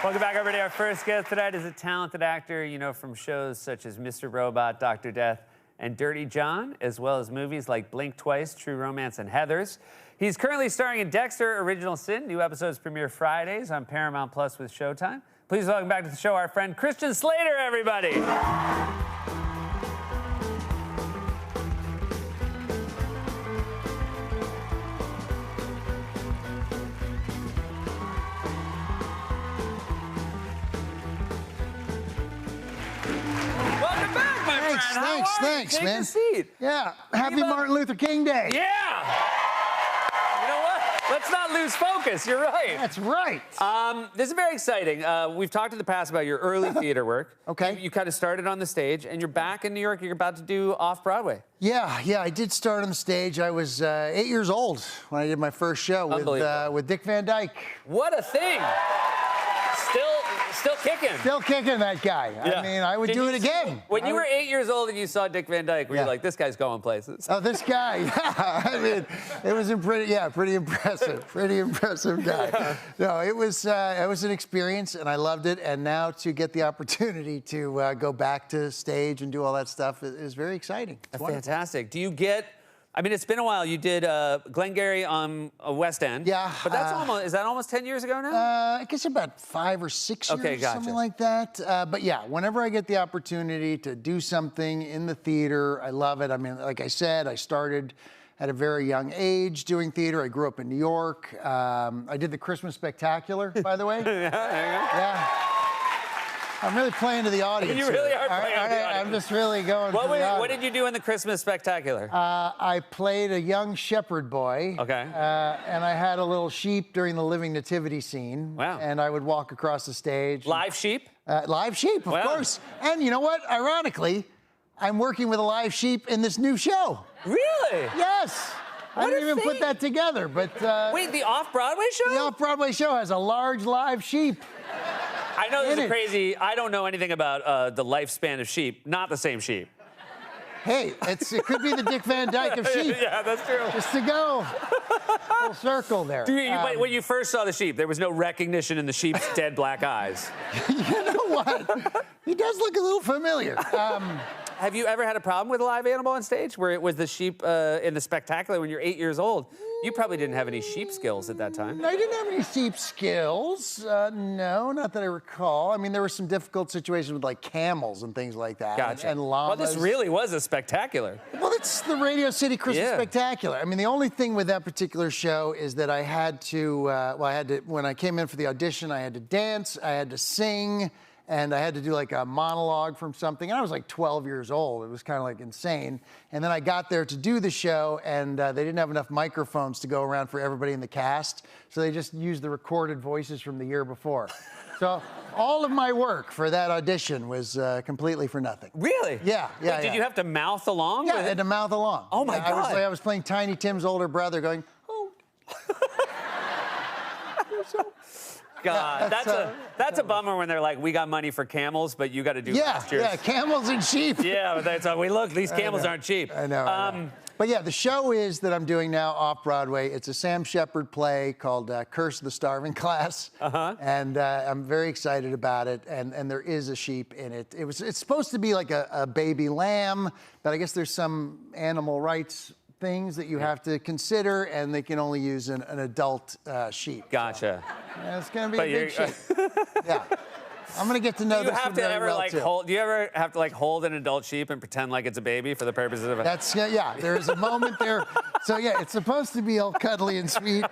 Welcome back, everybody. Our first guest tonight is a talented actor, you know, from shows such as Mr. Robot, Dr. Death, and Dirty John, as well as movies like Blink Twice, True Romance, and Heathers. He's currently starring in Dexter: Original Sin. New episodes premiere Fridays on Paramount Plus with Showtime. Please welcome back to the show our friend Christian Slater, everybody. Thanks, Take man. a seat. Yeah, happy Martin Luther King Day. Yeah. You know what? Let's not lose focus. You're right. That's right. This is very exciting. We've talked in the past about your early theater work. Okay. You kind of started on the stage, and you're back in New York. You're about to do Off-Broadway. Yeah, I did start on the stage. I was 8 years old when I did my first show with Dick Van Dyke. What a thing. Still kicking. Still kicking, that guy. Yeah. I mean, I would do it again. When you were 8 years old and you saw Dick Van Dyke, were you like, this guy's going places? Oh, this guy, yeah. I mean, it was pretty impressive. Pretty impressive guy. Yeah. No, it was an experience, and I loved it. And now to get the opportunity to go back to stage and do all that stuff is very exciting. It's fantastic. Do you get... I mean, it's been a while. You did Glengarry on West End. Yeah. But that's is that almost 10 years ago now? I guess about 5 or 6 years, okay, gotcha. something like that. But yeah, whenever I get the opportunity to do something in the theater, I love it. I mean, like I said, I started at a very young age doing theater. I grew up in New York. I did the Christmas Spectacular, by the way. Yeah. I'm really playing to the audience. You really are playing to the audience. I'm just really going for the audience. What did you do in the Christmas Spectacular? I played a young shepherd boy. Okay. And I had a little sheep during the Living Nativity scene. Wow. And I would walk across the stage. Live sheep? Live sheep, of course. And you know what? Ironically, I'm working with a live sheep in this new show. Really? Yes. I didn't even put that together, but... Wait, the Off-Broadway show? The Off-Broadway show has a large live sheep. I know this is crazy. I don't know anything about the lifespan of sheep. Not the same sheep. Hey, it could be the Dick Van Dyke of sheep. Yeah, that's true. Just to go full circle there. When you first saw the sheep, there was no recognition in the sheep's dead black eyes. You know what? He does look a little familiar. Have you ever had a problem with a live animal on stage where it was the sheep in the Spectacular when you're 8 years old? You probably didn't have any sheep skills at that time. I didn't have any sheep skills. No, not that I recall. I mean, there were some difficult situations with, like, camels and things like that. Gotcha. And llamas. Well, this really was a Spectacular. Well, it's the Radio City Christmas Spectacular. I mean, the only thing with that particular show is that I had to, when I came in for the audition, I had to dance, I had to sing, and I had to do like a monologue from something. And I was like 12 years old. It was kind of like insane. And then I got there to do the show, and they didn't have enough microphones to go around for everybody in the cast. So they just used the recorded voices from the year before. So all of my work for that audition was completely for nothing. Really? Yeah. Wait, did you have to mouth along? Yeah, I had to mouth along. Oh, my God. I was playing Tiny Tim's older brother going, oh. God, that's a bummer when they're like, we got money for camels, but you got to do last year's. Yeah, camels and sheep. Yeah, but that's how we look. These camels aren't cheap. I know. But yeah, the show is that I'm doing now Off-Broadway. It's a Sam Shepard play called Curse of the Starving Class. And I'm very excited about it. And there is a sheep in it. It's supposed to be like a baby lamb, but I guess there's some animal rights things that you have to consider, and they can only use an adult sheep. Gotcha. So, yeah, it's going to be a big sheep. Yeah. I'm going to get to know this one very well, too. Do you ever have to, like, hold an adult sheep and pretend like it's a baby for the purposes of it? Yeah, there's a moment there. So, yeah, it's supposed to be all cuddly and sweet.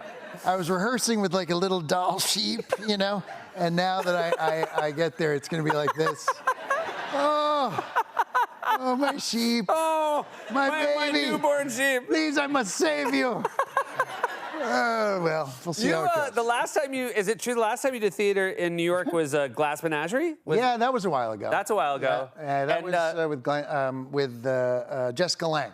I was rehearsing with, like, a little doll sheep, you know, and now that I get there, it's going to be like this. Oh, my sheep. Oh, my baby. My newborn sheep. Please, I must save you. Well, we'll see how it goes. The last time is it true the last time you did theater in New York was Glass Menagerie? Yeah, that was a while ago. That's a while ago. Yeah, that was with Jessica Lange.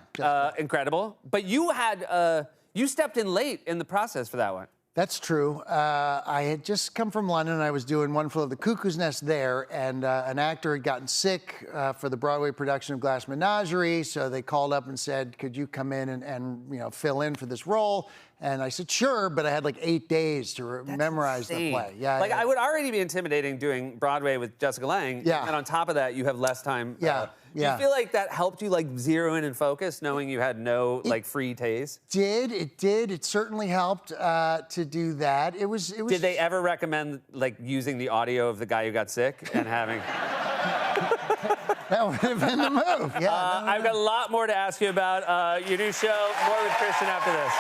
Incredible. But you had, you stepped in late in the process for that one. That's true. I had just come from London. I was doing One Flew Over the Cuckoo's Nest there, and an actor had gotten sick for the Broadway production of Glass Menagerie, so they called up and said, could you come in and fill in for this role? And I said, sure, but I had like 8 days to memorize the play. Yeah, I would already be intimidating doing Broadway with Jessica Lange. Yeah. And on top of that, you have less time. Yeah. Do you feel like that helped you like zero in and focus, knowing you had no like free days? It did. It certainly helped to do that. It was. Did they ever recommend like using the audio of the guy who got sick and having? That would have been the move. Yeah. I've got a lot more to ask you about your new show. More with Christian after this.